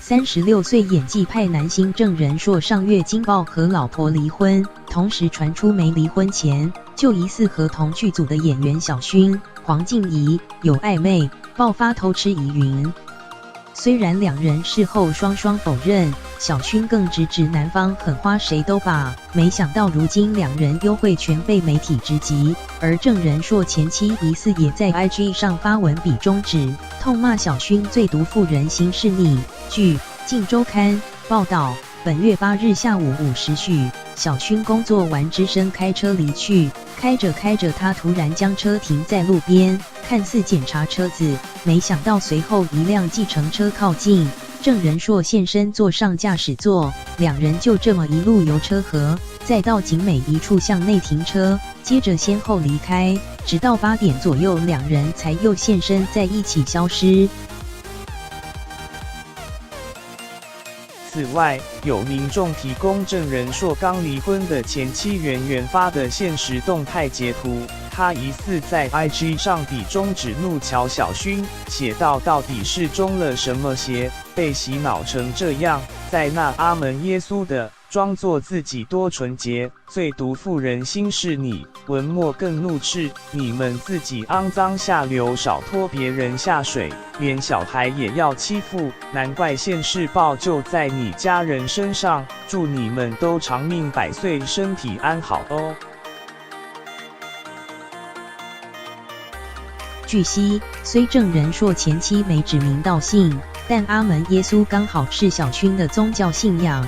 36岁演技派男星郑人硕上月惊爆和老婆离婚，同时传出没离婚前就疑似和同剧组的演员小薰、黄静怡有暧昧，爆发偷吃疑云。虽然两人事后双否认，小薰更直指男方很花谁都把，没想到如今两人幽会全被媒体直击，而郑人硕前妻疑似也在 IG 上发文比中指，痛骂小薰最毒妇人心事逆。据《镜周刊》报道，本月8日下午5时许，小薰工作完只身开车离去，开着他突然将车停在路边，看似检查车子，没想到随后一辆计程车靠近，郑人硕现身坐上驾驶座，两人就这么一路游车河，再到景美一处向内停车，接着先后离开，直到8点左右，两人才又现身在一起消失。此外，有民众提供郑人硕刚离婚的前妻圆发的现实动态截图，他疑似在 IG 上比中指怒瞧小薰，写道到底是中了什么邪，被洗脑成这样，在那阿门耶稣的，装作自己多纯洁，最毒妇人心是你。文末更怒斥你们自己肮脏下流，少拖别人下水，连小孩也要欺负，难怪现世报就在你家人身上，祝你们都长命百岁，身体安好哦。据悉，虽郑人硕前妻没指名道姓，但阿门耶稣刚好是小薰的宗教信仰。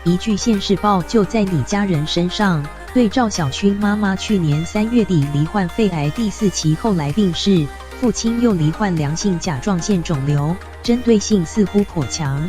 一句现世报就在你家人身上，对照小薰妈妈去年3月底罹患肺癌第4期后来病逝，父亲又罹患良性甲状腺肿瘤，针对性似乎颇强。